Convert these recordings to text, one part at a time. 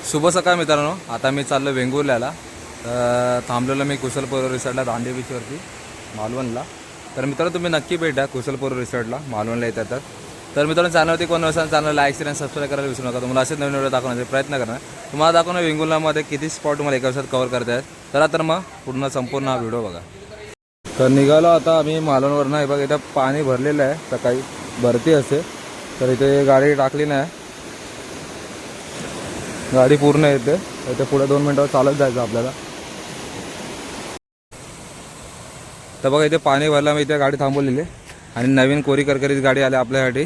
शुभ सकाळ मित्रांनो. आता मी चाललो वेंगुर्ल्याला. थांबलेलो मी कुशलपूर रिसॉर्टला, दांडे बीचवरती मालवणला. तर मित्रांनो तुम्ही नक्की भेट द्या कुशलपूर रिसॉर्टला, मालवणला येतात. तर मित्रांनो चॅनलवरती कोण नसेल चॅनल लाईक शेअर आणि सबस्क्राईब करायला विसरू नका. तुम्हाला असेच नवीन व्हिडिओ दाखवण्याचा प्रयत्न करणार. तुम्हाला दाखवणार वेंगुर्ल्यामध्ये किती स्पॉट तुम्हाला एका वर्षात कव्हर करता आहेत. तर मग पूर्ण संपूर्ण हा व्हिडिओ बघा. तर निघालो आता आम्ही मालवणवरनं. हे बघा इथं पाणी भरलेलं आहे, सकाळी भरती असते. तर इथे गाडी टाकली नाही, गाडी पूर्ण येते. इथे पुढे 2 मिनटावर चालत जायचं आपल्याला. तर बघा इथे पाणी भरलं, मी इथे गाडी थांबवलेली आणि नवीन कोरी करकरीत गाडी आली आपल्यासाठी.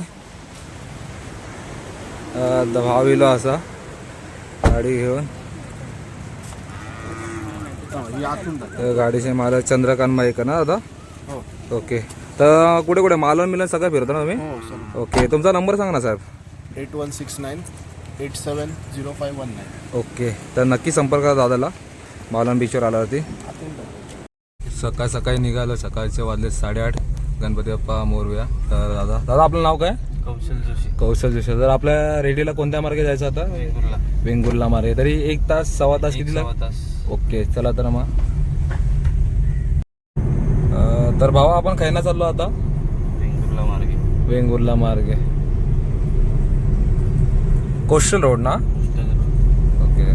भाविलो असा गाडी घेऊन. गाडीचे मालक चंद्रकांत माईक ना दादा. ओके. तर कुठे कुठे मालवण मिलन सगळं फिरतो ना तुम्ही? ओके. तुमचा नंबर सांगा ना साहेब. 8169870519. ओके. तर नक्की संपर्क करा दादाला मालवण बीचवर आल्यावरती. सकाळ सकाळी निघालो, सकाळचे वाजले 8:30. गणपती बाप्पा मोरया. तर दादा आपलं नाव काय? कौशल जोशी. कौशल जोशी. तर आपल्या रेडीला कोणत्या मार्गे जायचं आता? वेंगुर्ला मार्गे. तरी 1 तास सव्वा तास किती लागतात? ओके चला तर मग. तर भावा आपण खायला चाललो आता वेंगुर्ला मार्गे. कोस्टल रोड ना? ओके.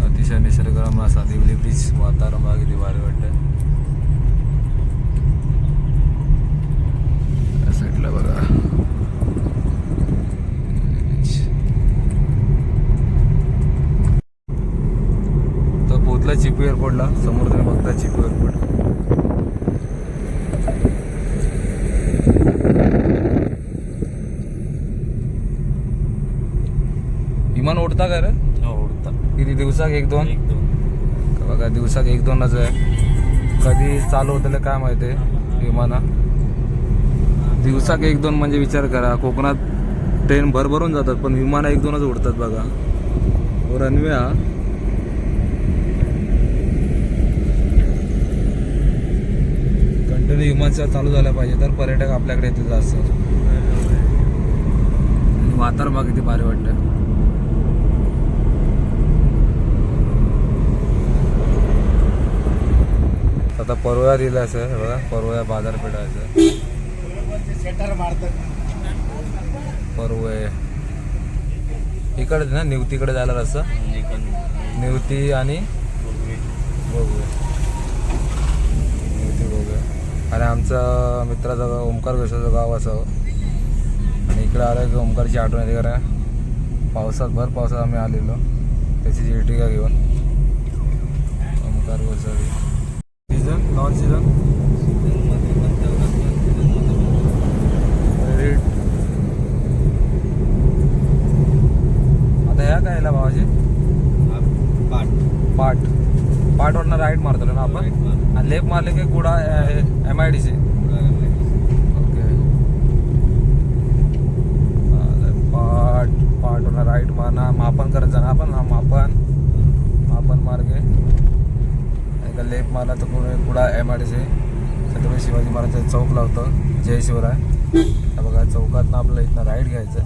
अतिशय निसर्गरम्य असा दिवली ब्रिज वातावरण बघा किती भारी वाटतं. या साईडला बघा तर पोचला चिपी एअरपोर्टला. समोर तुम्ही बघता चिपी एअरपोर्ट. विमान उडता का रे? किती दिवसाक 1-2? बघा दिवसाक 1-2च आहे. कधी चालू होतं काय माहिती आहे विमाना. दिवसाक 1-2 म्हणजे विचार करा. कोकणात ट्रेन भरभरून जातात पण विमानं 1-2च उडतात बघा. रनवे हा कंटिन्यू विमानसेवा चालू झाल्या पाहिजे तर पर्यटक आपल्याकडे येतील जास्त. आणि वातावरण बघा किती भारी वाटतं. आता परवया दिलं असं बघा, परवया बाजारपेठाचं परवय इकडे ना निवतीकडे जायला रस्ता. निवती आणि बघूया निवती बघूया. आणि आमचा मित्राचं गाव ओंकार घोषाचं गाव असावं. आणि इकडे आलं की ओंकारची आठवण येते. कारण भर पावसात आम्ही आलेलो त्याची जीर्टिका घेऊन. ओंकार घोषावी सीझन नॉन सीझन आता ह्या काय याला भावाची पाटवरनं राईट मारतो ना आपण. आणि लेफ्ट मारले की कुडा MIDC. ओके. पाटवरनं राईट मारणार. मापन करत जाणार आपण. हा मापन मार्गे. लेफ्ट मारला तर कुडा MIDC छत्रपती शिवाजी महाराजांचा चौक लावतो. जय शिवराय. तर बघा चौकातनं आपल्याला इथनं राईट घ्यायचं.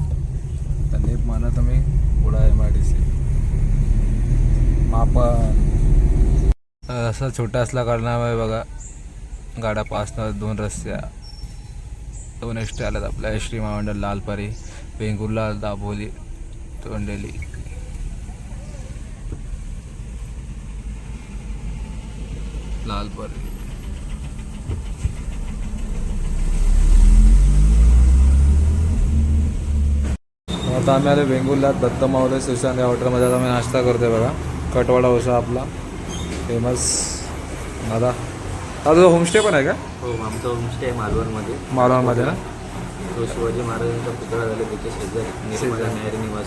तर लेफ्ट मारला तर मी कुडा MIDC मापन. असं छोटा असला कारणामुळे बघा गाड्या पासणार. 2 रस्त्या 2 एसटी आल्यात आपल्या. एसटी महामंडळ लालपरी, वेंगुर्ला, दाभोली, तोंडेली. लालपरी आता आम्ही आलो वेंगुर्ल्यात दत्त माऊली सुशांत या हॉटेलमध्ये. आता आम्ही नाश्ता करतोय बघा. कटवाडा डोसा आपला फेमस. दादा तुझं होमस्टे पण आहे का? हो, आमचा होमस्टे आहे मालवणमध्ये ना? तो शिवाजी महाराजांचा पुतळा झाला त्याच्या शेजारी न्यारी निवास.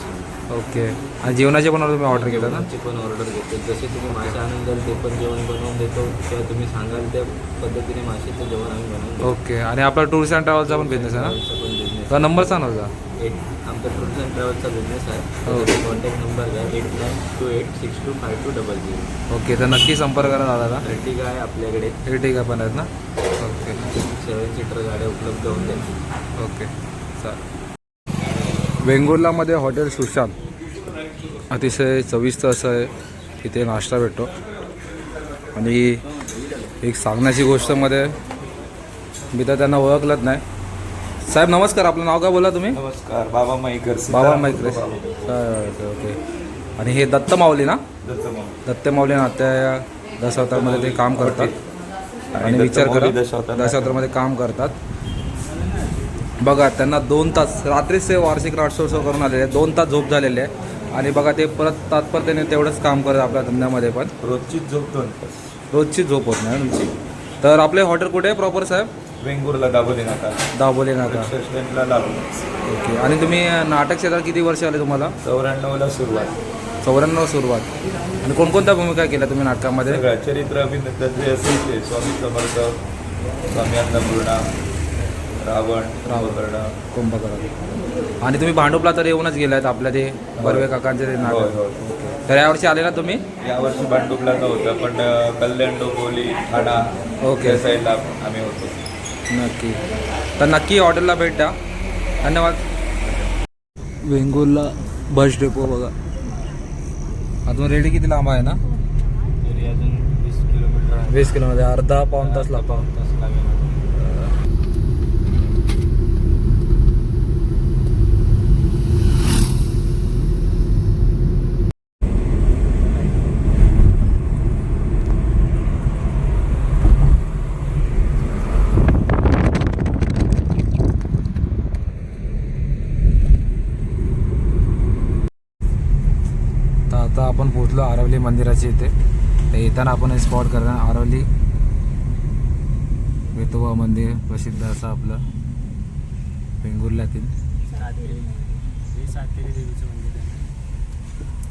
ओके. आणि जेवणाचे पण तुम्ही ऑर्डर केलं ना? पण ऑर्डर घेतो. जसे तुम्ही मासे आणून द्याल ते पण जेवण बनवून देतो किंवा तुम्ही सांगाल त्या पद्धतीने मासेचं जेवण आम्ही बनवून देतो. ओके. आणि आपला टूर्स अँड ट्रॅव्हलचा पण बिझनेस आहे ना? पण बिझनेस. तर नंबर सांगा होता. आमचा टूर्स अँड ट्रॅव्हलचा बिझनेस आहे. हो. कॉन्टॅक्ट नंबर आहे 8928625200. ओके, तर नक्की संपर्क करा दादाला. अर्टिगा आहे आपल्याकडे. Ertiga पण आहेत ना? ओके 7 सीटर गाड्या उपलब्ध होऊन जाईल. ओके चालेल. वेंगुर्लामध्ये हॉटेल सुशांत अतिशय चविष्ट असं आहे. इथे नाश्ता भेटतो. आणि एक सांगण्याची गोष्टमध्ये मी तर त्यांना ओळखलंच नाही. साहेब नमस्कार, आपलं नाव काय बोला तुम्ही? नमस्कार, बाबा माईकर. बाबा माईकरे. ओके. आणि हे दत्त माऊली ना? दत्त माऊली ना त्या दशावतारमध्ये ते काम करतात. आणि विचार करा दशावतारमध्ये काम करतात. बघा त्यांना 2 तास रात्रीच ते वार्षिक राष्ट्रोत्सव करून आलेले आहे. 2 तास झोप झालेले आहे. आणि बघा ते परत तात्पर्याने तेवढंच काम करत आपल्या धंद्यामध्ये पण. रोजचीच झोप 2 तास. रोजची झोप होत नाही तुमची. तर आपले हॉटेल कुठे आहे प्रॉपर साहेब? वेंगुर्ला दाबोली नाका. दाबोली नाका. स्टँडला लागून. ओके. आणि तुम्ही नाटक क्षेत्रात किती वर्ष आले तुम्हाला? 94ला सुरुवात. 94 सुरुवात. आणि कोणकोणत्या भूमिका केल्या तुम्ही नाटकामध्ये? सगळ्या चरित्र अभिनेता जे असेल ते स्वामी समर्थ, स्वामी अन्नपूर्णा, रावण, कुंभकर्ण. आणि तुम्ही भांडुपला तर येऊनच गेलात आपल्या ते बर्वे काकांचे ते नाटक. होय. तर यावर्षी आले ना तुम्ही? यावर्षी भांडुपला नव्हतं, पण कल्याण, डोंबिवली, ठाणा ओके. त्या साईडला आम्ही होतो. नक्की. तर नक्की हॉटेलला भेट द्या. धन्यवाद. वेंगुर्ला बस डेपो बघा. अजून रेडी किती लांब आहे ना? तरी अजून 20 किलोमीटर आहे. 20 किलोमीटर. अर्धा पाऊण तास लागतो. तास लागेल. आता आपण पोहोचलो आरवली मंदिराच्या इथे. तर येताना आपण स्पॉट करणार आरवली वेतोबा मंदिर, प्रसिद्ध असं आपलं वेंगुर्ल्यातील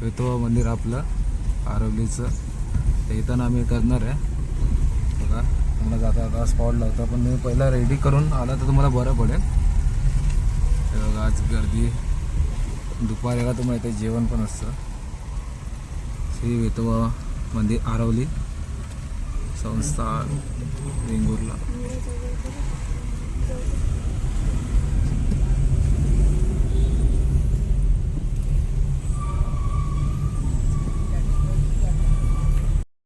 वेतोबा मंदिर आपलं आरवलीचं. तर येताना आम्ही करणार आहे बघा. तुम्हाला जाता स्पॉट लावतो, पण मी पहिला रेडी करून आला तर तुम्हाला बरं पडेल. हे बघा आज गर्दी. दुपारीला तुम्हाला इथे जेवण पण असतं. श्री वेतोबा मंदिर आरवली संस्थान वेंगुर्ला.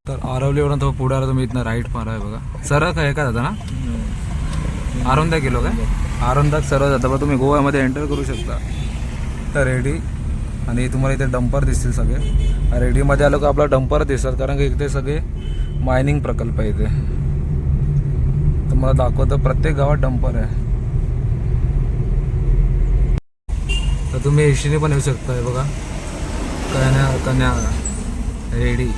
तर आरवलीवरून तो पुढे आला तुम्ही इथनं राईट मारा आहे बघा. सरळ काय का जाता ना? आरोंदा गेलो काय? आरोंदात सरळ जाता बघा. तुम्ही गोव्यामध्ये एंटर करू शकता. तर रेडी. आणि तुम्हाला इथे डंपर दिसतील सगळे. रेडीमध्ये आलो का आपला डंपर दिसतात, कारण की इथे सगळे मायनिंग प्रकल्प आहे. इथे तुम्हाला दाखवतं प्रत्येक गावात डंपर आहे. तर तुम्ही एसटीने पण येऊ शकता. हे बघा कन्या रेडी.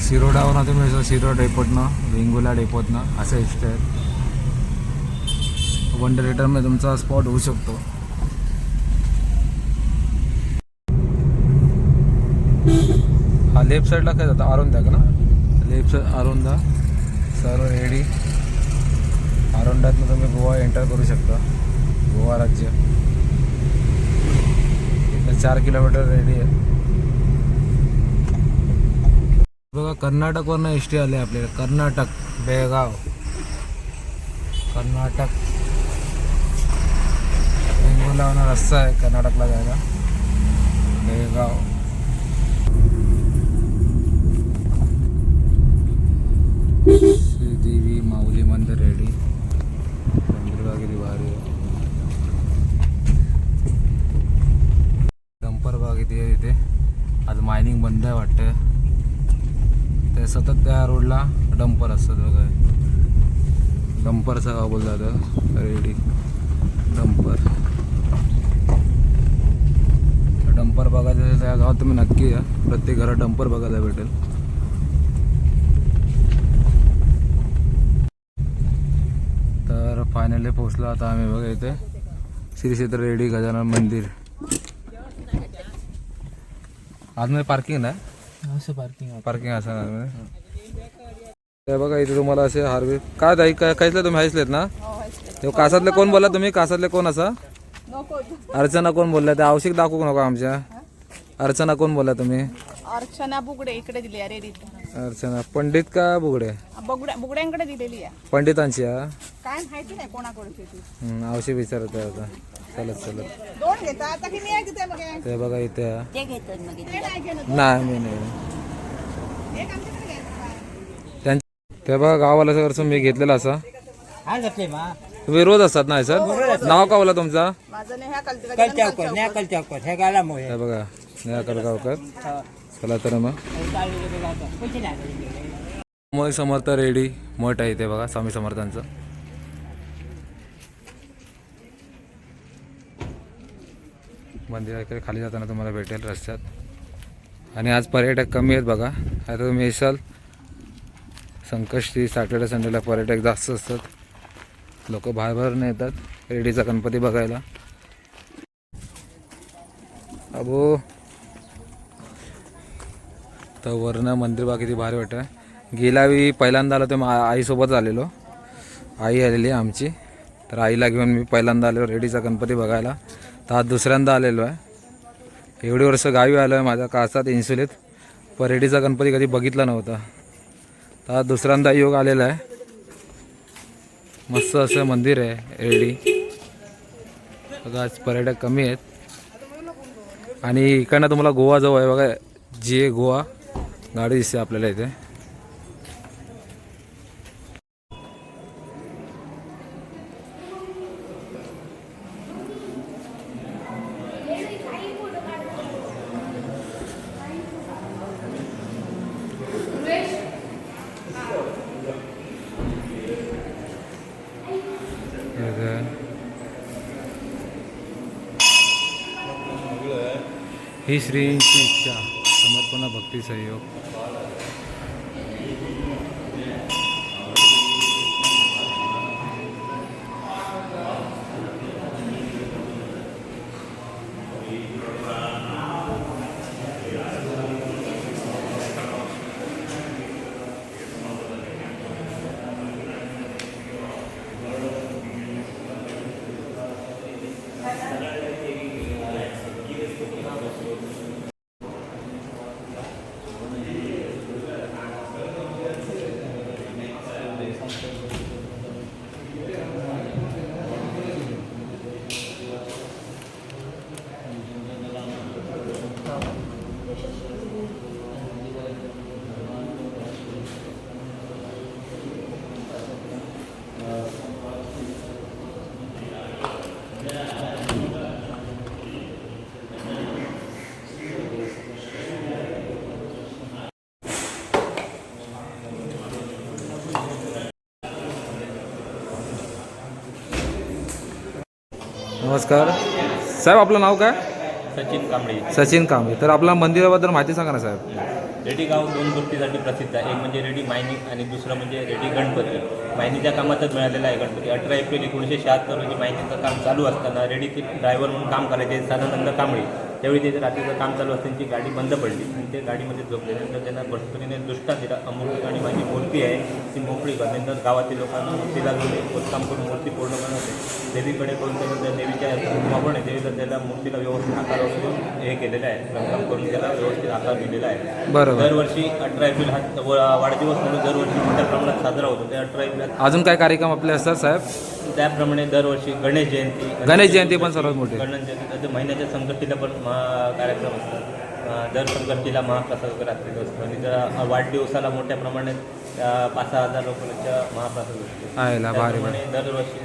शिरोडावरनं तुम्ही शिरोड डेपोतनं वेंगुर्ला डेपोतनं असं एसटी आहेत. वन डे रिटर्नमध्ये तुमचा स्पॉट होऊ शकतो. हा लेफ्ट साईडला काय जातं? आरोंदा का ना? Left side Aronda. सर्व रेडी. आरोंदातनं तुम्ही गोवा एंटर करू शकता. गोवा राज्य. इथं 4 किलोमीटर रेडी आहे बघा. कर्नाटकवरनं एस टी आले आपल्याला. कर्नाटक बेळगाव कर्नाटक. वेंगुर्ला रस्ता आहे कर्नाटकला जायला. बेळगाव. श्रीदेवी माऊली मंदिर रेडी. मंदिर बघा किती भारी आहे. डंपर बघा किती आहे तिथे. आज मायनिंग बंद आहे वाटतं. ते सतत त्या रोडला डंपर असतात बघा. डंपरचा गाव बोलला जातं. Ready dumper. डंपर बघायचं त्या गावात तुम्ही नक्की या. प्रत्येक घरात डंपर बघायला भेटेल. तर फायनली पोहोचलो आता आम्ही बघा इथे श्री क्षेत्र रेडी गजानन मंदिर. आतमध्ये पार्किंग नाही? असं पार्किंग पार्किंग असं ते बघा इथे तुम्हाला असे हारवे काय ताई काय काहीतले तुम्ही हायसलेत ना ते कासातले कोण बोलला तुम्ही कासातले कोण असा अर्चना कोण बोलला ते आवश्यक दाखवू नका आमच्या अर्चना कोण बोलला तुम्ही अर्चना बुगडे इकडे दिली आहे रेडीत अर्चना पंडित का बुगडे बुगड्यांकडे दिलेली आहे पंडितांची हा काय माहिती नाही कोणाकडे ती आवश्यक विचारत आहे आता चलत चलत दोन घेता आता की मी घेते मग ते बघा इथे हा. ते घेतो मग ते नाही घेणं नाही मी नाही एक आमच्याकडे घ्यायचं त्यांच्या ते बघा गावाला सर मी घेतलेला असा हा घेतले मा तुम्ही रोज असतात ना सर नाव का बोला तुमचा माझं नाही ह्या कलचावकर हे गाला मोहे हे बघा नया कलगावकर चला तर मग मग समर्थ रेडी मठ आहे इथे बघा स्वामी समर्थांचं मंदिराकडे खाली जाताना तुम्हाला भेटेल रस्त्यात आणि आज पर्यटक कमी आहेत बघा आता तुम्ही येशाल संकष्टी सॅटर्डे संडेला पर्यटक जास्त असतात लोक बाहेर येतात रेडीचा गणपती बघायला अबो तर वरनं मंदिर बघा किती भारी वाटतं गेल्या वेळी पहिल्यांदा आलो तर आईसोबत आलेलो आई आलेली आमची तर आईला घेऊन मी पहिल्यांदा आलो रेडीचा गणपती बघायला तर आज दुसऱ्यांदा आलेलो आहे एवढी वर्ष गावी आलो आहे माझ्या कासात इन्सुलीत पण रेडीचा गणपती कधी बघितला नव्हता तर आज दुसऱ्यांदा योग आलेला आहे मस्त असं मंदिर आहे रेडी बघा आज पर्यटक कमी आहेत आणि इकडनं तुम्हाला गोवा जवळ आहे बघा जी गोवा गाडी दिसते आपल्याला इथे ही श्रींची इच्छा समर्पण भक्ती सहयोग नमस्कार साहेब आपलं नाव काय सचिन कांबळे सचिन कांबळे तर आपल्या मंदिराबद्दल माहिती सांगा ना साहेब रेडी गाव दोन गोष्टीसाठी प्रसिद्ध आहे एक म्हणजे रेडी मायनिंग आणि दुसरं म्हणजे रेडी गणपती मायनीच्या कामातच मिळालेला आहे गणपती 18 एप्रिल 1976 रोजी मायनीचं काम चालू असताना रेडीचे ड्रायव्हर म्हणून काम करायचे सदानंद कांबळे त्यावेळी ते रात्रीचं काम चालू असताना त्यांची गाडी बंद पडली आणि ते गाडीमध्ये झोपले नंतर त्यांना भटकरीने दृष्टांत दिला अमुक ठिकाणी माझी मूर्ती आहे ती मोकळी कर नंतर गावातील लोकांना मूर्तीला घेऊन खोदकाम करून मूर्ती पूर्ण बनवते देवीकडे करून त्यानंतर देवीच्या आपण आहे देवीला त्याला मूर्तीला व्यवस्थित आकार वगैरे हे केलेलं आहे रंगकाम करून त्याला व्यवस्थित आकार दिलेला आहे बरोबर दरवर्षी 18 एप्रिल हा वाढदिवस म्हणून दरवर्षी मोठ्या प्रमाणात साजरा होतो ते 18 एप्रिल अजून काय कार्यक्रम आपले असतात साहेब त्याप्रमाणे दरवर्षी गणेश जयंती पण सर्वात मोठी गणेश जयंती महिन्याच्या संकष्टीला पण कार्यक्रम असतात दर संकष्टीला महाप्रसाद वगैरे असलेला असतो आणि त्या वाढदिवसाला मोठ्या प्रमाणात 5,000 लोकांच्या महाप्रसाद असतो त्याप्रमाणे दरवर्षी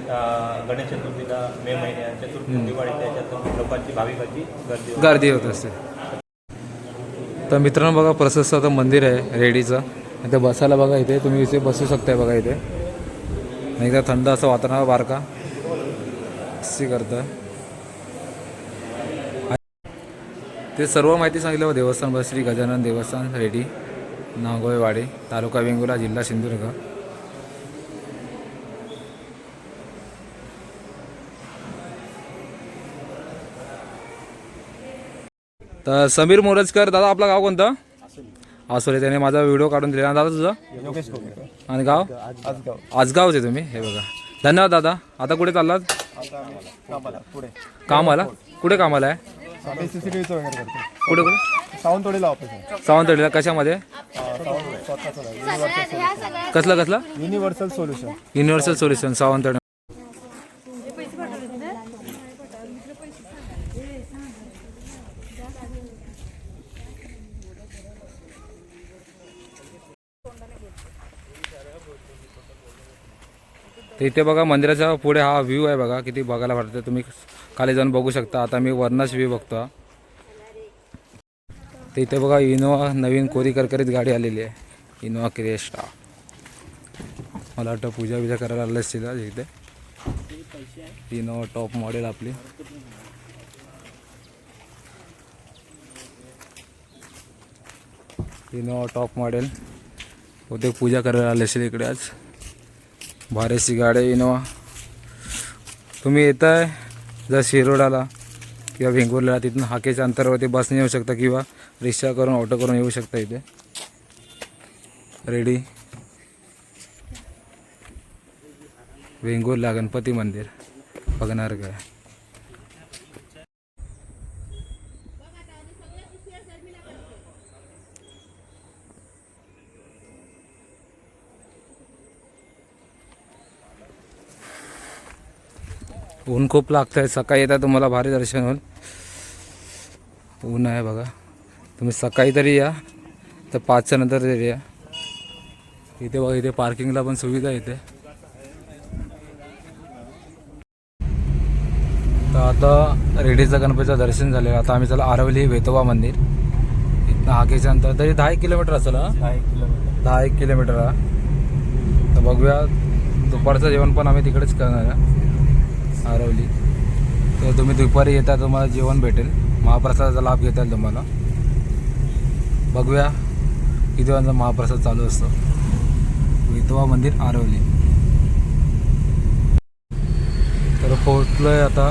गणेश चतुर्थीला मे महिन्यात चतुर्थी दिवाळी त्याच्यात लोकांची भाविकांची गर्दी होत असते तर मित्रांनो बघा प्रशस्त आता मंदिर आहे रेडीचं इथे बसायला बघा इथे तुम्ही इथे बसू शकताय बघा इथे नाही का थंड असं वातावरण बारका अशी करतं ते सर्व माहिती सांगितलं देवस्थान श्री गजानन देवस्थान रेडी नागोयवाडी तालुका वेंगुर्ला जिल्हा सिंधुदुर्ग तर समीर मोरजकर दादा आपलं गाव कोणतं आसोले, त्याने माझा व्हिडिओ काढून दिला. दादा तुझं योगेश कोपेकर आणि गाव आजगाव आजगावचे तुम्ही. हे बघा, धन्यवाद दादा. आता कुठे चाललात? कामाला पुढे कामाला? कुठे कामाला आहे? आम्ही CCTVचं वगैरे करतो. कुठे कुठे? सावंतवाडीला ऑफिस आहे. सावंतवाडीला. कशामध्ये? स्वतःचं आहे. कसलं universal solution. Universal solution Sawantwadi. तर इथे बघा मंदिराच्या पुढे हा व्ह्यू आहे बघा, किती बघायला वाटतं. तुम्ही खाली जाऊन बघू शकता. आता मी वरनच व्ह्यू बघतो. तर इथे बघा इनोवा नवीन कोरी करकरीत गाडी आलेली आहे, इनोवा क्रिस्टा. मला वाटतं पूजा बिजा करायला आलं असतील इथे. इनोवा टॉप मॉडेल आपली. इनोवा टॉप मॉडेल होते, पूजा करायला आले असेल इकडे आज. भारीची गाडी इनोवा. तुम्ही येताय जर शिरोडाला किंवा वेंगुर्ल्याला, तिथून हाकेच्या अंतरावरती बसने येऊ शकता किंवा रिक्षा करून ऑटो करून येऊ शकता. इथे रेडी वेंगुर्ला गणपती मंदिर बघणार काय. ऊन खूप लागतं आहे. सकाळी येता तुम्हाला भारी दर्शन होईल. ऊन आहे बघा. तुम्ही सकाळी तरी या, तर 5च्या नंतर तरी या. इथे बघा, इथे पार्किंगला पण सुविधा आहे इथे. तर आता रेडीचं गणपतीचं दर्शन झालेलं. आता आम्ही चला आरवली वेतोबा मंदिर. इथनं हाकेच्या अंतर तरी 10 किलोमीटर असेल. 10 किलोमीटर. तर बघूया, दुपारचं जेवण पण आम्ही तिकडेच करणार आहे आरवली. तर तुम्ही दुपारी येता, तुम्हाला जेवण भेटेल, महाप्रसादाचा लाभ घेता येईल तुम्हाला. बघूया किती वाजता महाप्रसाद चालू असतो. वेतोबा मंदिर आरवली. तर पोहोचलो आहे आता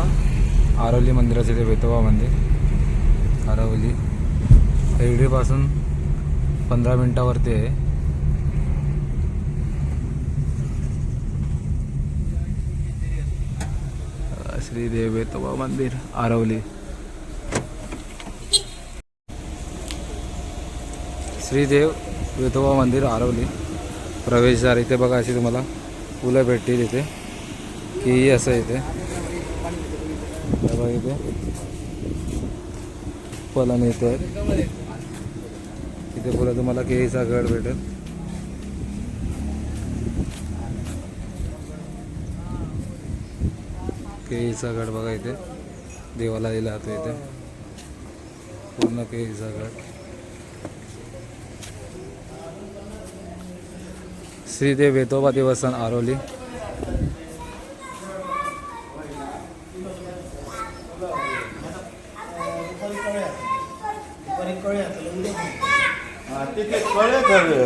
आरवली मंदिराचे. ते वेतोबा मंदिर आरवली हेडीपासून 15 मिनटावरती आहे. श्रीदेव वेतोबा मंदिर आरवली. श्रीदेव वेतोबा मंदिर आरवली प्रवेशद्वार. इथे बघा अशी तुम्हाला फुलं भेटतील इथे, की असं इथे बघा, इथे फुलं मिळतात. इथे फुलं तुम्हाला केळीचा गड भेटेल. केळीचा गड बघा, इथे देवाला दिला जातो. इथे पूर्ण केळीचा गड. श्रीदेव वेतोबा देवस्थान आरवली.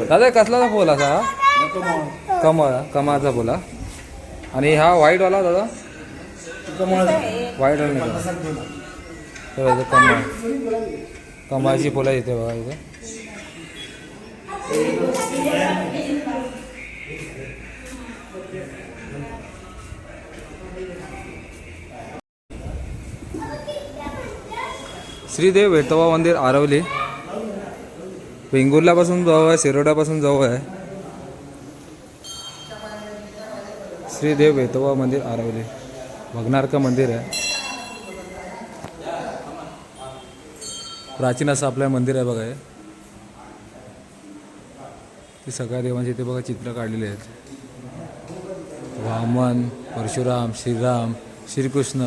दादा कसला फुल असा? कमळाचा फुला. आणि हा व्हाईटवाला दादा? व्हाईट वाला नाही, कमळ. कमळाची फुलं येते बघा इथे. श्रीदेव वेतोबा मंदिर आरवली. वेंगुर्ल्यापासून जवळ आहे, शिरोड्यापासून जवळ आहे. श्रीदेव वेतोबा मंदिर आरवली बघणारचं मंदिर आहे. प्राचीन असं आपलं मंदिर आहे बघा. ते सगळ्या देवांचे इथे बघा चित्र काढलेले आहेत. वामन, परशुराम, श्रीराम, श्रीकृष्ण,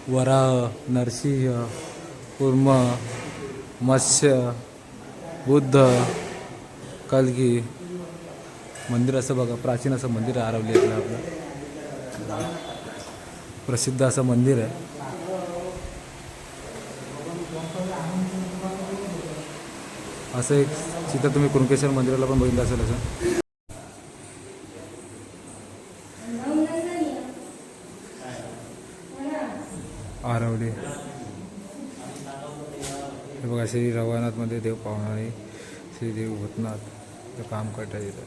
वराह, नरसिंह, कूर्म, मत्स्य, बुद्ध, कल्की. मंदिर असं बघा, प्राचीन असं मंदिर आरवली आहे आपलं. प्रसिद्ध असं मंदिर आहे. असं एक चित्र तुम्ही कुणकेश्वर मंदिराला पण बघितलं असेल. असं आरवली हे बघा. श्री रघुनाथमध्ये देव पावणारी श्रीदेव भूतनाथ ते काम करतात इथं.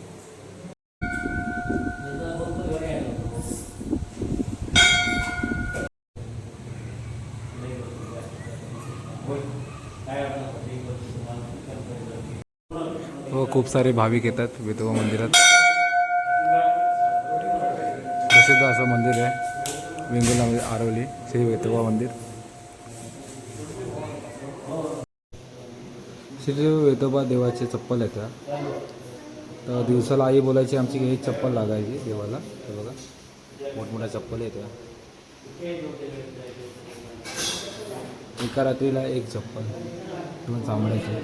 हो खूप सारे भाविक येतात विठोबा मंदिरात. प्रसिद्ध असं मंदिर आहे वेंगुर्ल्यामध्ये आरवली श्री विठोबा मंदिर. श्री विठोबा देवाचे चप्पल येतात. तर दिवसाला आई बोलायची आमची की एक चप्पल लागायची देवाला. तर बघा मोठमोठ्या चप्पल येत्या. एका रात्रीला एक चप्पल तुम्ही सांभाळायची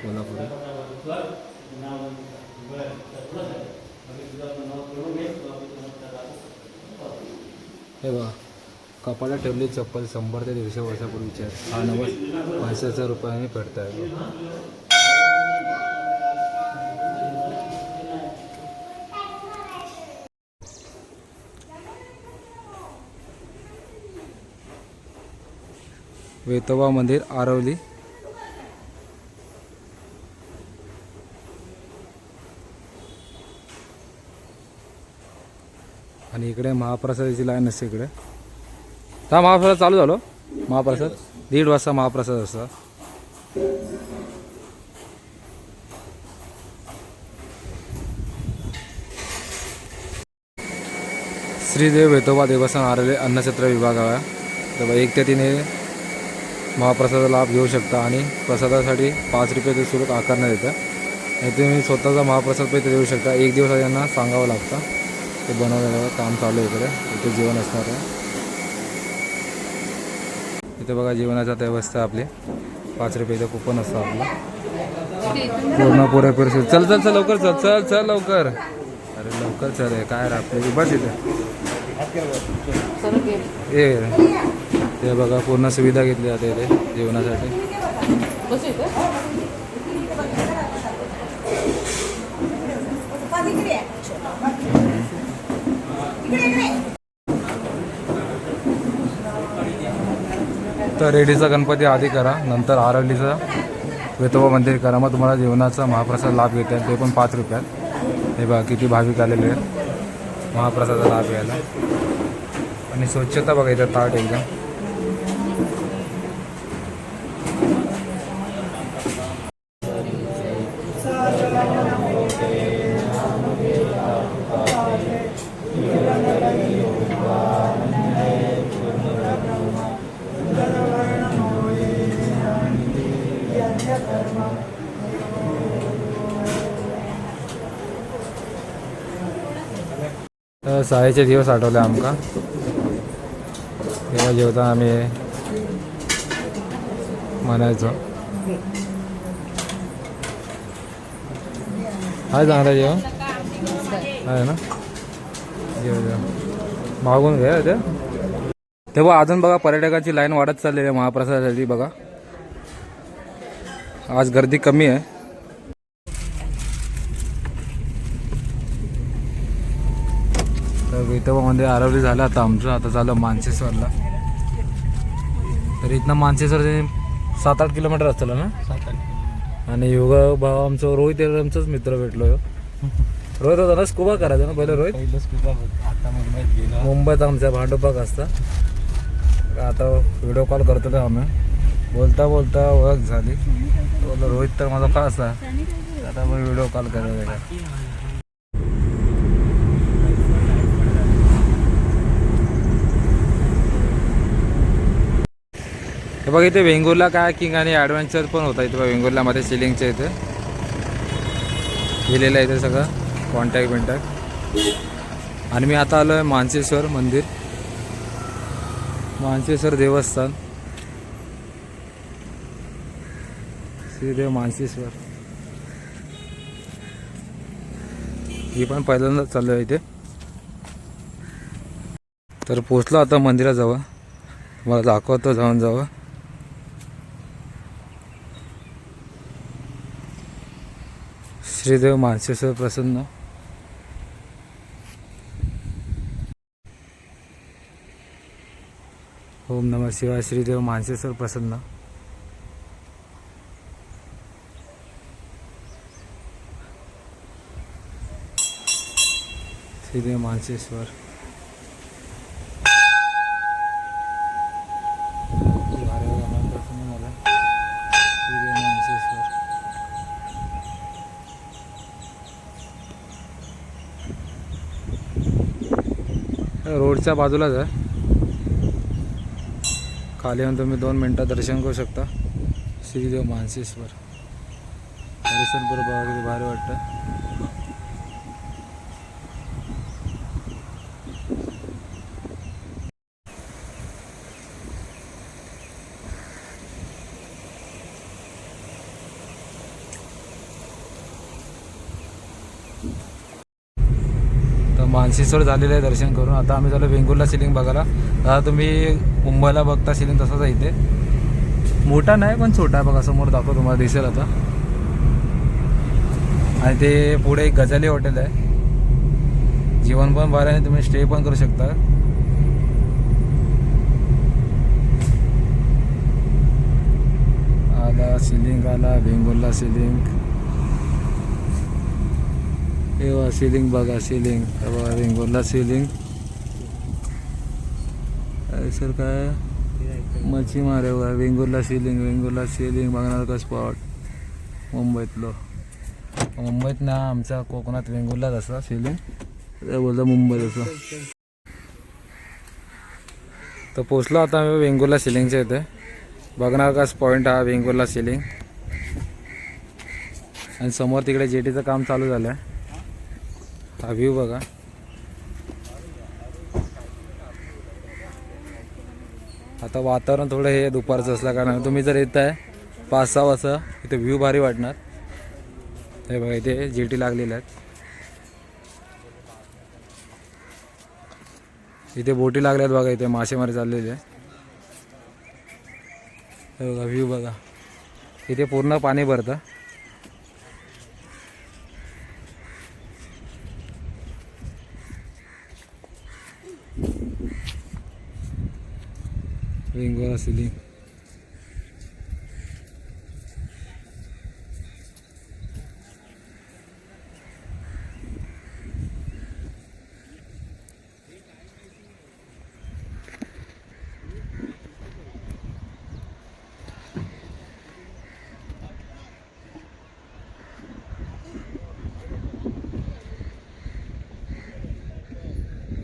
कोल्हापुरी. हे बघा कपाळात ठेवली चप्पल 100 ते 150 वर्षापूर्वीची आहे. हा 90 रुपयाने भेटत आहे. विठोबा मंदिर आरवली. आणि इकडे महाप्रसादाची लाईन असते इकडे. हा महाप्रसाद चालू झालो. महाप्रसाद 1:30 वाजता महाप्रसाद असतो. श्रीदेव विठोबा देवस्थान आरवली अन्नछत्र विभाग आहे. तर 1 ते 3 महाप्रसादाचा लाभ घेऊ शकता आणि प्रसादासाठी 5 रुपये ते शुल्क आकारण्यात येतं. आणि तुम्ही स्वतःचा महाप्रसाद पैसे देऊ शकता. 1 दिवस यांना सांगावं लागतं. ते बनवलेलं काम चालू आहे इकडे. इथे जेवण असणार आहे. इथे बघा जेवणाचा व्यवस्था आपली 5 रुपयाचं कुपन असतं आपलं. पूर्ण पुरेपूर चल चल चल लवकर चल चल चल लवकर. अरे लवकर चल आहे काय रे आपली बस इथे. ते बघा पूर्ण सुविधा घेतली जाते इथे जेवणासाठी. तर रेडीचा गणपती आधी करा नंतर आरवलीचा विठोबा मंदिर करा. मग तुम्हाला जेवणाचा महाप्रसाद लाभ घेता येईल. ते पण 5 रुपयात. हे बघा किती भाविक आलेले आहेत महाप्रसादाचा लाभ घ्यायला. आणि स्वच्छता बघा इथं ताट एकदम. तर शाळेचे दिवस आठवले आमका. तेव्हा जेवताना आम्ही म्हणायचो हाय चांगलं जेवण आहे ना. मागून घ्या ते. तेव्हा अजून बघा पर्यटकांची लाईन वाढत चाललेली आहे महाप्रसादासाठी. बघा आज गर्दी कमी आहे. तर विठोबा मंदिर आरवली झालं आता आमचं. आता झालं मानसेश्वरला. तर इथनं मानसेश्वर 7-8 किलोमीटर असतं ना. आणि योगा भाव आमचं रोहित आमचाच मित्र भेटलो. रोहित होता ना स्कुबा करायचा ना पहिले. रोहित मुंबईत आमच्या भांडुपाक असता. आता व्हिडिओ कॉल करतो ना आम्ही. बोलता बोलता ओळख झाली. बोललो रोहित तर माझा का असा. आता मग व्हिडिओ कॉल करायला. हे बघा इथे वेंगुर्ला कायाकिंग आणि ॲडव्हेंचर पण होता. इथे वेंगुर्ल्यामध्ये सिलिंगच्या इथे लिहिलेलं आहे इथे सगळं कॉन्टॅक्ट. आणि मी आता आलो आहे मानसेश्वर मंदिर. मानसेश्वर देवस्थान श्रीदेव मानसेश्वर. ही पण पहिल्यांदाच चाललो आहे इथे. तर पोचलो आता मंदिराजवळ. मला दाखवतो जाऊन जावं. श्रीदेव मानसेश्वर प्रसन्न. ओम नमः शिवाय. श्रीदेव मानसेश्वर प्रसन्न. तिथे मानसेश्वर. रोडच्या बाजूलाच आहे. खाली येऊन तुम्ही 2 मिनटात दर्शन करू शकता श्रीदेव मानसेश्वर. परिसर बरोबर किती भारी वाटतं. तर मानसेश्वर झालेलं आहे दर्शन करून. आता आम्ही चालू वेंगुर्ला शिलिंग बघायला. आता तुम्ही मुंबईला बघता शिलिंग तसाच आहे इथे. मोठा नाही पण छोटा आहे बघा. समोर दाखव तुम्हाला दिसेल आता. आणि ते पुढे एक गजाली हॉटेल आहे. जेवण पण बरं आहे. तुम्ही स्टे पण करू शकता. आला शिलिंग आला वेंगुर्ला शिलिंग. हे बघा शिलिंग बघा शिलिंग. बघा वेंगुर्ला शिलिंग. सर काय मच्छी मारे बघा. वेंगुर्ला शिलिंग वेंगुर्ला शिलिंग बघणार का स्पॉट मुंबईतलं. मुंबईत ना आमच्या कोकणात वेंगुर्लाच असा शिलिंग. ते बोलतं मुंबईत असं. तर पोचलो आता आम्ही वेंगुर्ला शिलिंगच्या इथे. बघणार का पॉईंट हा वेंगुर्ला शिलिंग. आणि समोर तिकडे जेटीचं काम चालू झालं आहे. हा व्ह्यू बघा. आता वातावरण थोडं हे दुपारचं असलं कारण तुम्ही जर येत आहे 5-6 वाजता इथे व्ह्यू भारी वाटणार. हे बघा इथे जेटी लागलेल्या आहेत. इथे बोटी लागल्यात बघा. इथे मासेमारी चाललेली आहे. हे बघा व्ह्यू बघा. इथे पूर्ण पाणी भरतं. वेंगुर्ला शिलिंग.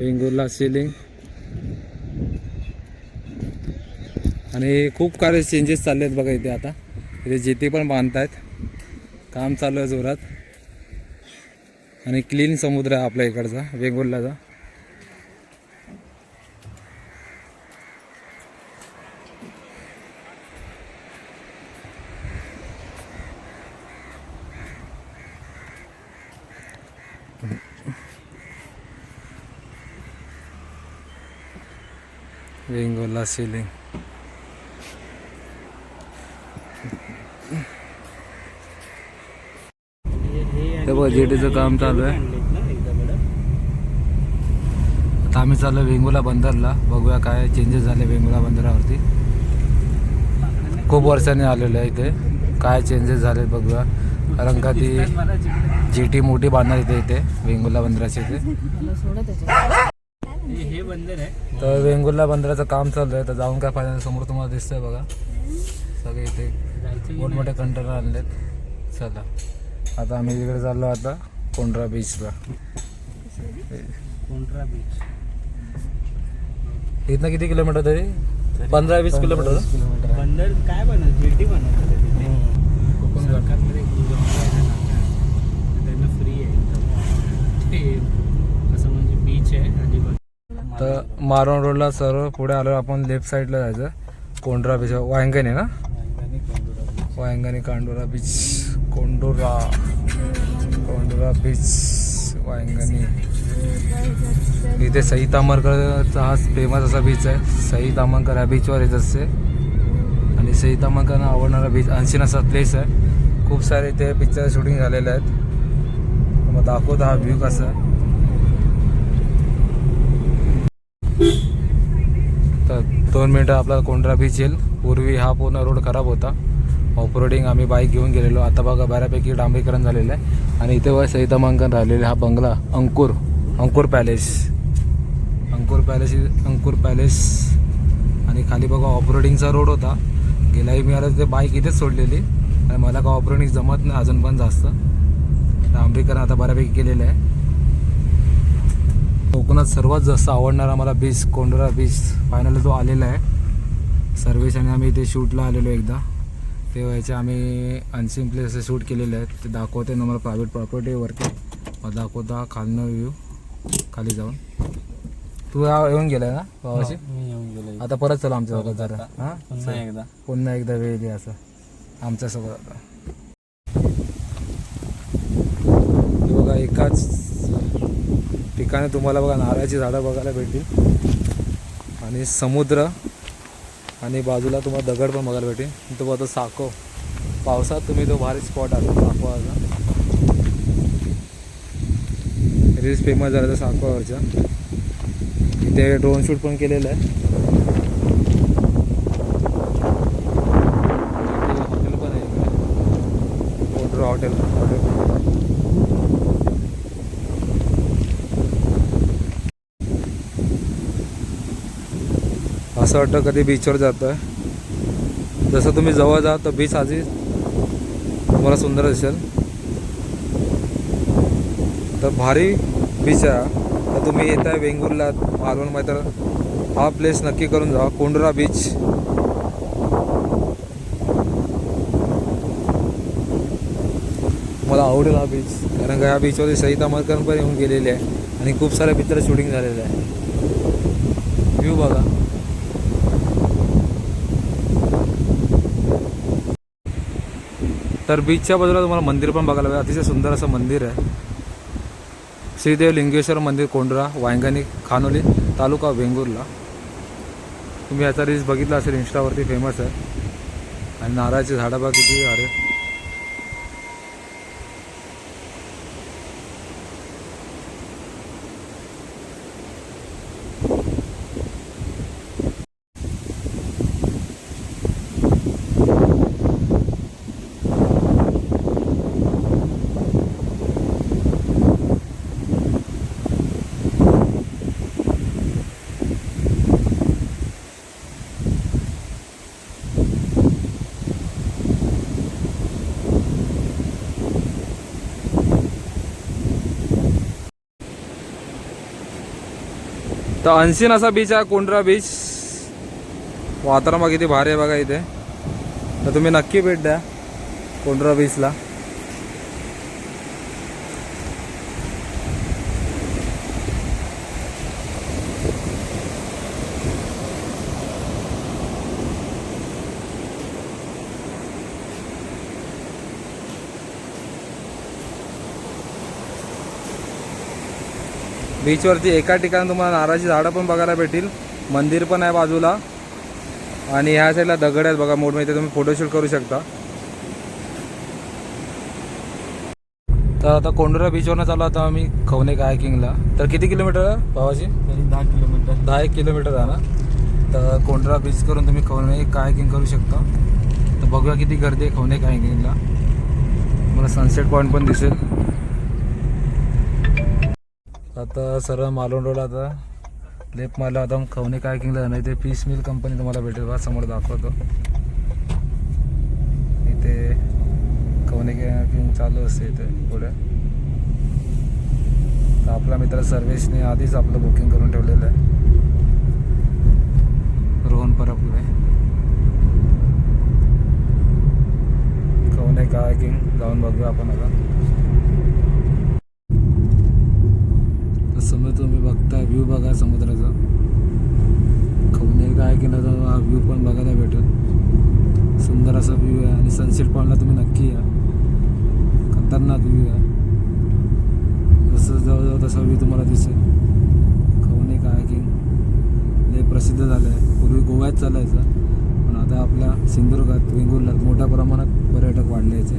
वेंगुर्ला शिलिंग. आणि खूप काही चेंजेस चालले आहेत बघा इथे. आता इथे जेटी पण बांधतायत. काम चालू आहे जोरात. आणि क्लीन समुद्र आहे आपल्या इकडचा वेंगुर्लाचा. वेंगुर्ला शिलिंग. ते बघ जेटीचं काम चालू आहे. आता आम्ही चाललो वेंगुर्ला बंदरला. बघूया काय चेंजेस झाले वेंगुर्ला बंदरावरती. खूप वर्षांनी आलेलं आहे इथे. काय चेंजेस झाले बघूया. कारण का ती जेटी मोठी बांधणार इथे वेंगुर्ला बंदराच्या इथे. हे बंदर आहे. तर वेंगुर्ला बंदराचं काम चालू आहे. तर जाऊन काय फायदा. समोर तुम्हाला दिसतंय बघा सगळे इथे मोठमोठे कंटेनर आणलेत. चला आता आम्ही तिकडे चाललो आता कोंढरा बीचला. कोंढरा बीच इथनं किती किलोमीटर तरी 15-20 किलोमीटर. बंदर काय बनवत जेटी बनवतात तिथे. कोकण सरकारमध्ये त्यांना फ्री आहे. ते असं म्हणजे बीच आहे. आणि तर मालवण रोडला सर्व पुढे आलो आपण. लेफ्ट साईडला जायचं. कोंढरा बीच वांगणी ना. वांगणी कांडोरा बीच. कोंढरा बीच वांगणी. इथे सई तामरकरचा हा फेमस असा बीच आहे. सई तामरकर ह्या बीचवर येत असते. आणि सई तामरकरना आवडणारा बीच अनसीन असा प्लेस आहे. खूप सारे इथे पिक्चर शूटिंग झालेले आहेत. मग दाखवतो हा व्ह्यू कसा आहे. तर 2 मिनटं आपला कोंढरा बीच येईल. पूर्वी हा पूर्ण रोड खराब होता. ऑफरोडिंग आम्ही बाईक घेऊन गेलेलो. आता बघा बऱ्यापैकी डांबरीकरण झालेलं आहे. आणि इथे बघा सई तामरकर राहिलेले हा बंगला अंकुर अंकुर पॅलेस आणि खाली बघा ऑफरोडिंगचा रोड होता. गेल्याही मी आला तिथे बाईक इथेच सोडलेली आणि मला का ऑफरोडिंग जमत नाही अजून पण जास्त. डांबरीकरण आता बऱ्यापैकी केलेलं आहे. कोकणात सर्वात जास्त आवडणारा मला बीच कोंढरा बीच फायनल जो आलेला आहे. सर्वेश आणि आम्ही इथे शूटला आलेलो एकदा. ते व्हायचे आम्ही अनसीन प्लेसेस शूट केलेले आहेत. ते दाखवते ना मला प्रायव्हेट प्रॉपर्टीवरती दाखवता खालनं व्ह्यू खाली जाऊन. तू येऊन गेलाय ना भावाशी? मी येऊन गेलो आता परत चला आमच्या सोबत जरा. हां पुन्हा एकदा वेळ दे असं आमच्यासोबत. आता हे बघा एकाच ठिकाणी तुम्हाला बघा नारळाची झाडं बघायला भेटतील आणि समुद्र आणि बाजूला तुम्हाला दगड पण बघायला भेटेल. तो बघा साको पावसात तुम्ही तो भारी स्पॉट आहे साकोवाचा. रील्स फेमस झाला तर साकोवरच्या. इथे ड्रोन शूट पण केलेलं आहे. हॉटेल पण आहे कोंढरा हॉटेल. असं वाटतं कधी बीचवर जातो आहे. जसं तुम्ही जवळ जा तर बीच आधी तुम्हाला सुंदर दिसेल. तर भारी बीच आहे. तर तुम्ही येत आहे वेंगुर्ला मालवणमध्ये तर हा प्लेस नक्की करून जा कोंढरा बीच. मला आवडेल हा बीच कारण का ह्या बीचवरती सईता मलकन पण येऊन गेलेले आहे आणि खूप साऱ्या पिक्चर शूटिंग झालेलं आहे. व्ह्यू बघा. तर बीचच्या बाजूला तुम्हाला मंदिर पण बघायला मिळेल. अतिशय सुंदर असं मंदिर आहे. श्रीदेव लिंगेश्वर मंदिर कोंढरा वांगणी खानोली तालुका वेंगुर्ला. तुम्ही याचा रील्स बघितला असेल इंस्टावरती फेमस आहे. आणि नारळाची झाडं बघा किती. अरे तर अनसीन असा बीच आहे कोंढरा बीच. वातावरण किती भारी आहे बघा इथे. तर तुम्ही नक्की भेट द्या कोंढरा बीचला. बीचवरती एका ठिकाणी तुम्हाला नारळाची झाडं पण बघायला भेटतील. मंदिर पण आहे बाजूला आणि ह्या साईडला दगड आहेत बघा मोठमोठे. तुम्ही फोटोशूट करू शकता. तर आता कोंढरा बीचवरनं चालू आता आम्ही खवणे कायाकिंगला. तर किती किलोमीटर आहे भावाची? 10 किलोमीटर. 10 किलोमीटर आहे ना. तर कोंढरा बीच करून तुम्ही खवणे कायाकिंग करू शकता. तर बघूया किती गर्दी आहे खवणे कायाकिंगला. मला सनसेट पॉईंट पण दिसेल. आता सरळ मालवण रोड आता लेफ्ट मारला आता खवणे कायाकिंगला जाणार. इथे पीस मिल कंपनी तुम्हाला भेटेल बा समोर दाखवतो. इथे खवणे कायाकिंग चालू असते इथे पुढे. तर आपला मित्र सर्वेशने आधीच आपलं बुकिंग करून ठेवलेलं आहे. रोहन परबपुरे खवणे कायाकिंग जाऊन बघूया आपण आता. समोर तुम्ही बघता व्ह्यू बघा समुद्राचा. खवणे कायाकिंगला हा व्ह्यू पण बघायला भेटेल. सुंदर असा व्ह्यू आहे आणि सनसेट पॉईंटला तुम्ही नक्की या. खतरनाक व्ह्यू आहे. जसं जवळजवळ तसा व्ह्यू तुम्हाला दिसेल. खवणे कायाकिंग लय प्रसिद्ध झालं आहे. पूर्वी गोव्यात चालायचं पण आता आपल्या सिंधुदुर्गात वेंगुर्ल्यात मोठ्या प्रमाणात पर्यटक वाढले याचे.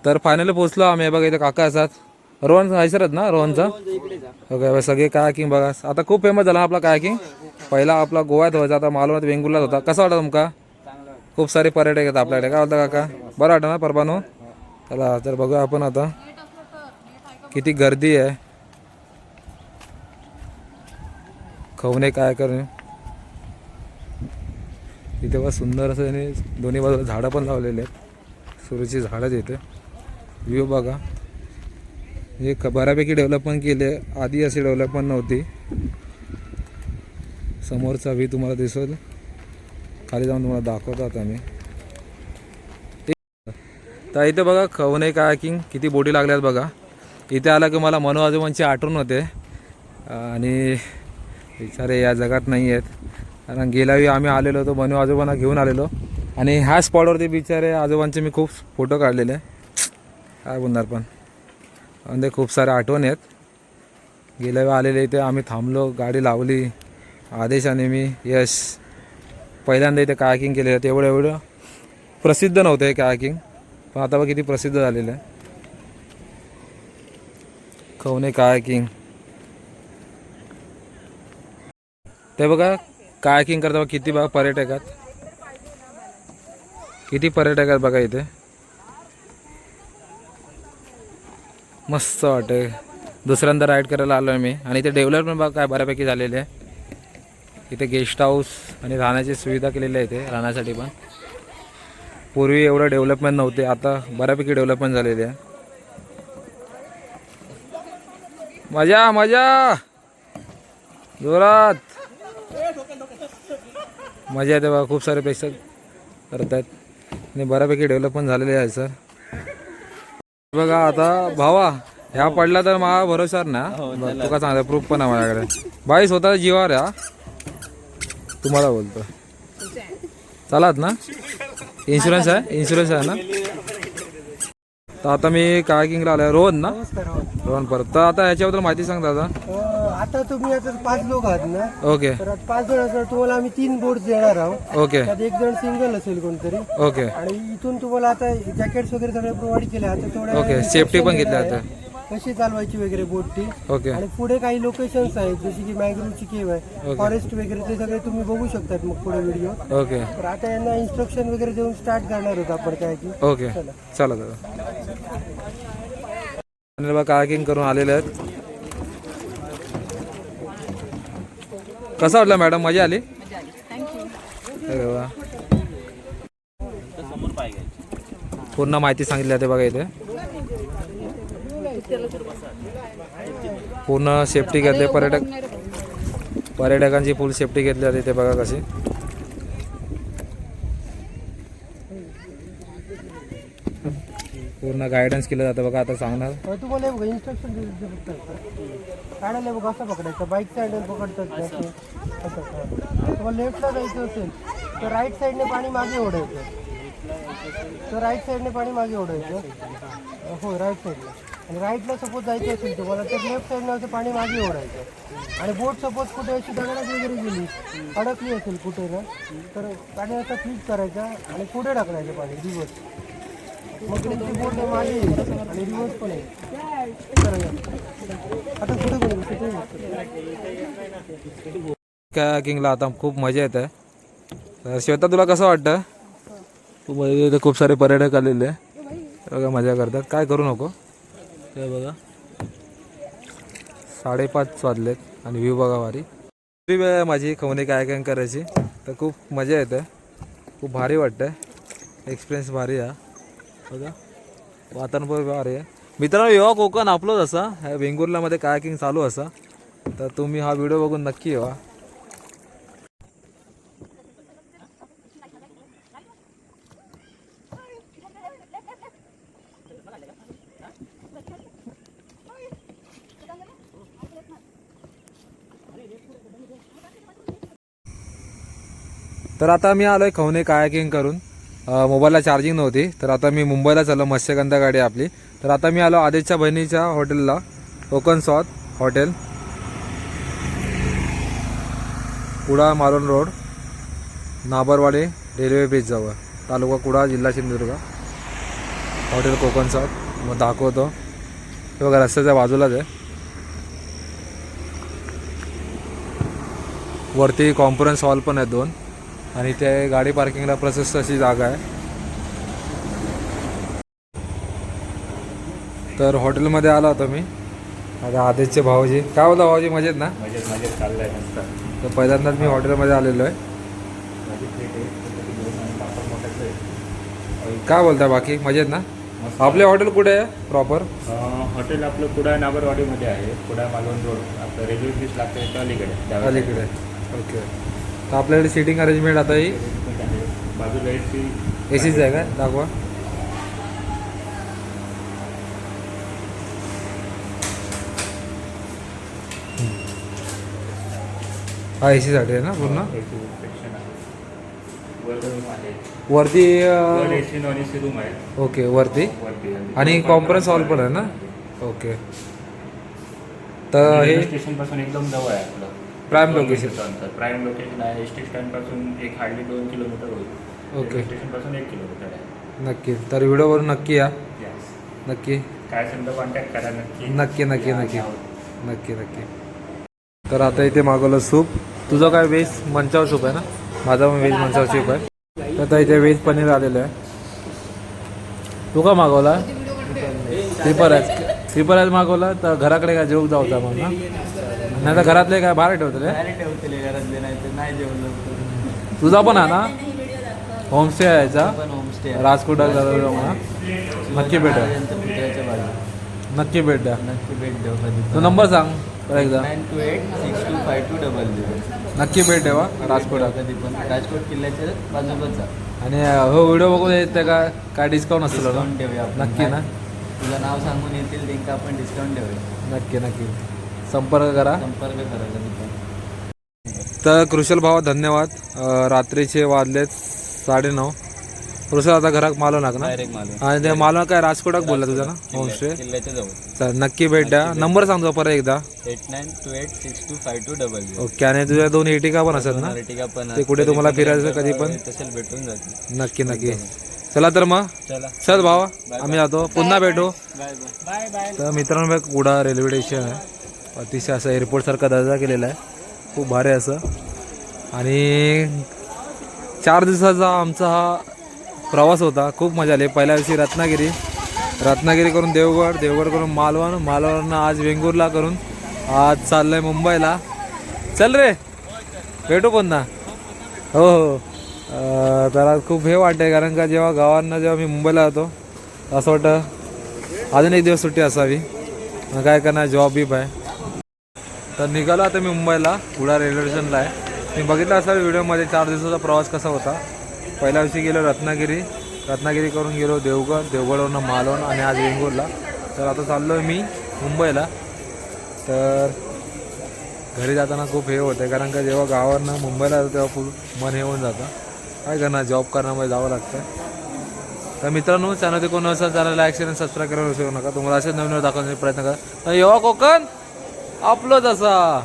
तर फायनली पोहोचलो आम्ही. बघा इथे काका असतात. रोहन हैसरच ना रोहनचा. ओके सगळे कायाकिंग बघा. आता खूप फेमस झाला आपला कायाकिंग. पहिला आपला गोव्यात व्हायचा आता मालवणात वेंगुर्ल्यात होता. कसा वाटतं तुमका? खूप सारे पर्यटक येतात आपल्याकडे. काय होतं काका? बरं वाटतं ना परबानो? चला तर बघूया आपण आता किती गर्दी आहे. खवणे काय करून इथे बघा सुंदर असं आणि दोन्ही बाजूला झाडं पण लावलेले आहेत. सुरूची झाडं इथे. व्ह्यू बघा. हे बऱ्यापैकी डेव्हलपमेंट केले. आधी अशी डेव्हलपमेंट नव्हती. समोरचा व्ह्यू तुम्हाला दिसेल. खाली जाऊन तुम्हाला दाखवतो आता मी. तर इथे बघा खवणे कायाकिंग किती बोटी लागल्यात बघा. इथे आला की मला मनू आजोबांची आठवण होते आणि बिचारे या जगात नाही आहेत. कारण गेल्या वेळी आम्ही आलेलो होतो, मनू आजोबांना घेऊन आलेलो आणि ह्या स्पॉटवरती बिचारे आजोबांचे मी खूप फोटो काढलेले. काय बोलणार पण म्हणजे खूप साऱ्या आठवणी आहेत. गेल्या वेळी आलेले इथे आम्ही थांबलो, गाडी लावली. आदेश आणि मी यश पहिल्यांदा इथे कायाकिंग केले. एवढं प्रसिद्ध नव्हतं हे कायाकिंग, पण आता बघ किती प्रसिद्ध झालेलं आहे खवणे कायाकिंग. ते बघा कायाकिंग करता किती बघा पर्यटक आहेत. किती पर्यटक आहेत बघा इथे. मस्त वाटते. दुसऱ्यांदा राईड करायला आलो आहे मी. आणि इथे डेव्हलपमेंट बघा काय बऱ्यापैकी झालेले आहे. इथे गेस्ट हाऊस आणि राहण्याची सुविधा केलेली आहे इथे राहण्यासाठी पण. पूर्वी एवढं डेव्हलपमेंट नव्हते, आता बऱ्यापैकी डेव्हलपमेंट झालेली आहे. मजा मजा जोरात मजा येते बघा. खूप सारे प्रेक्षक करत आहेत आणि बऱ्यापैकी डेव्हलपमेंट झालेले आहे सर. बघा आता भावा ह्या पडला तर मला भरोसार ना. तुका सांगता प्रूफ पण आहे माझ्याकडे. बाई स्वतः जीवावर या तुम्हाला बोलतो. चालात ना. इन्शुरन्स आहे ना. तर आता मी कायाकिंगला आलोय. रोहन ना. रोहन परत. तर आता ह्याच्याबद्दल माहिती सांग दादा. आता तुम्ही आता 5 लोक आहात ना. ओके तर 5 जण असणार तुम्हाला आम्ही 3 बोर्ड देणार आहोत. ओके त्यात एक जण सिंगल असेल कोणतरी. ओके आणि इथून तुम्हाला आता जॅकेट्स वगैरे सगळे प्रोव्हाइड केले. आता थोड्या ओके सेफ्टी पण घेतली आता. कशी चालवायची वगैरे बोट ती. ओके आणि पुढे काही लोकेशन्स आहेत जशी की मॅंग्रोवची केव आहे, फॉरेस्ट वगैरे ते सगळे तुम्ही बघू शकतात मग पुढे व्हिडिओ. ओके तर आता यांना इन्स्ट्रक्शन वगैरे देऊन स्टार्ट करणार होतो आपण काय की. ओके चला दादा. आणि बघा कायाकिंग करून आलेले आहेत. कसं वाटलं मॅडम. मजा आली. अरे वा. पूर्ण माहिती सांगितली आहे बघा इथे. पूर्ण सेफ्टी घेतली. पर्यटकांची फुल सेफ्टी घेतली आहे इथे बघा कशी. पूर्ण गायडन्स केलं जातं बघा. आता सांगणार तुम्हाला हे बघा इन्स्ट्रक्शन काढायला बघा असं पकडायचं. बाईकचा हँडल पकडतात असं. तुम्हाला लेफ्टला जायचं असेल तर राईट साईडने पाणी मागे ओढायचं. राईट साईडने पाणी मागे ओढायचं. हो राईट साईडला. आणि राईटला सपोज जायचं असेल तुम्हाला तर लेफ्ट साईडला असं पाणी मागे ओढायचं. आणि बोट सपोज कुठे अशी दगडात वगैरे गेली अडकली असेल कुठे ना तर पाणी असं फ्लिप करायचा आणि पुढे टाकण्याचं पाणी रिवर्स. मग तुमची बोट मागे येईल आणि रिवर्स पण येईल. आता पुढे कायाकिंगला आता खूप मजा येत आहे. तर श्वेता तुला कसं वाटतं. खूप मजा येते. खूप सारे पर्यटक आलेले बघा मजा करतात. काय करू नको. ते बघा 5:30 वाजलेत आणि व्ह्यू बघा भारी. वेळ आहे माझी खवणे कायाकिंग करायची. तर खूप मजा येते. खूप भारी वाटतं. एक्सपिरियन्स भारी आहे बघा. वातावरण पण भारी आहे. मित्रांनो येवा कोकण आपलोच असा. ह्या वेंगुर्लामध्ये कायाकिंग चालू असा. तर तुम्ही हा व्हिडिओ बघून नक्की येवा. तर आता मी आलो आहे खवणे कायाकिंग करून. मोबाईलला चार्जिंग नव्हती तर आता मी मुंबईला चाललो. मत्स्यगंधा गाडी आपली. तर आता मी आलो आदेशच्या बहिणीच्या हॉटेलला. Konkan Swad hotel, Kudal Malvan road, Nabarwadi railway bridge जवळ, तालुका कुडाळ, जिल्हा सिंधुदुर्ग. हॉटेल कोकण स्वाद. मग दाखवतो. हे बघा रस्त्याच्या बाजूलाच आहे. वरती कॉन्फरन्स हॉल पण आहे 2 आणि ते गाडी पार्किंगला प्रशस्त अशी जागा आहे. तर हॉटेलमध्ये आला होता मी. आता आदेशचे भाऊजी. काय बोलता भाऊजी. मजेत ना. मजेत चाललंय मस्त. तर पहिल्यांदाच मी हॉटेलमध्ये आलेलो आहे. काय बोलताय बाकी मजेत ना? आपले हॉटेल कुठे आहे प्रॉपर? हॉटेल आपलं कुडाळ नागरवाडीमध्ये आहे. कुडाळ मालवण रोड आपलं रेल्वे ब्रिज लागतं त्याच्या अलीकडे अलीकडे. ओके. तर आपल्याकडे सिटिंग अरेंजमेंट आता ही बाजूला AC एसीच आहे का? दाखवा. हा एसीसाठी आहे ना पूर्ण? AC सेक्शन आहे. वर रूम आहे. वरती वर AC नॉन AC रूम आहे ओके वरती वरती आणि कॉन्फरन्स हॉल पण आहे ना? ओके. तर हे रेल्वे स्टेशन पासून एकदम जवळ आहे आपलं. Prime 2 location. मिनिटाचं अंतर. प्राईम लोकेशन आहे. एस टी स्टँड पासून एक हार्डली 2 किलोमीटर होईल. ओके. रेल्वे स्टेशन पासून 1 किलोमीटर आहे. नक्की. तर व्हिडिओवरून नक्की या. Yes. नक्की काय समजा कॉन्टॅक्ट करा नक्की. नक्की नक्की या, नक्की या. नक्की नक्की. तर आता इथे मागवलं सूप. तुझं काय व्हेज मंचाव सूप आहे ना? माझा पण व्हेज मंचाव सूप आहे. तर आता इथे व्हेज पनीर आलेलं आहे. तू का मागवला? पेपर आज मागवला तर घराकडे काय जेवू जाऊ मग ना? नाही तर घरातले काय बाहेर ठेवतले? तुझा पण आहे ना? होमस्टे आहे याचा राजकोटात म्हणा. नक्की भेट नक्की भेट द्या. तो नंबर सांग तर एकदा. 92862520. नक्की भेट द्यावा राजकोटात. कधी पण राजकोट किल्ल्याच्या बाजूलाच आणि हो व्हिडिओ बघून येते का काय डिस्काउंट असतं डिस्काउंट देऊया आपण. नक्की ना? तुझं नाव सांगून येतील त्यांना आपण डिस्काउंट देऊया. नक्की नक्की संपर्क करा. संपर्क करा कधी पण. तर कृशल भावा धन्यवाद. रात्रीचे वाजलेत 9:30. कृशल आता घरात मालवण ना? डायरेक्ट मालून आणि ते मालवण काय राजकोटात बोलला तुझा ना होमस्टे? किल्ल्याच्या जवळ. तर नक्की भेट द्या. नंबर सांगतो परत एकदा. 8928625200. ओके. आणि तुझ्या 2 एटिका पण असेल ना? अर्टिगा पण ते कुठे तुम्हाला फिरायचं कधी पण? तसेच भेटून जाते. नक्की नक्की. चला तर मग चला चल भावा आम्ही जातो. पुन्हा भेटू. Bye bye. तर मित्रांनो कुडाळ रेल्वे स्टेशन आहे. अतिशय असं एअरपोर्टसारखा दर्जा केलेला आहे. खूप भारी असं. आणि 4 दिवसाचा आमचा हा प्रवास होता. खूप मजा आली. पहिल्या दिवशी रत्नागिरी करून देवगड करून मालवण आज वेंगुर्ला करून आज चाललं आहे मुंबईला. चल रे भेटू पुन्हा. हो हो. तर आज खूप हे वाटतं कारण का जेव्हा मी मुंबईला जातो असं वाटतं अजून एक दिवस सुट्टी असावी. मग काय करणार जॉब बीप आहे. तर निघालो आता मी मुंबईला. कुडाळ रेल्वे स्टेशनला आहे. मी बघितलं असाल व्हिडिओमध्ये 4 दिवसाचा प्रवास कसा होता. पहिल्या दिवशी गेलो रत्नागिरी करून गेलो देवगडवरनं मालवण आणि आज वेंगुर्ला. तर आता चाललो आहे मी मुंबईला. तर घरी जाताना खूप हे होतं कारण का जेव्हा गावावरनं मुंबईला जातो तेव्हा खूप मन हे होऊन जातं. काय करणार जॉब करण्यामध्ये जावं लागतं. तर मित्रांनो चॅनल कोण असेल चॅनल लाईक शेअर आणि सबस्क्राईब करायला विसरू नका. तुम्हाला असेच नवीन दाखवण्याचा प्रयत्न करा. येवा कोकण आपलंच असा.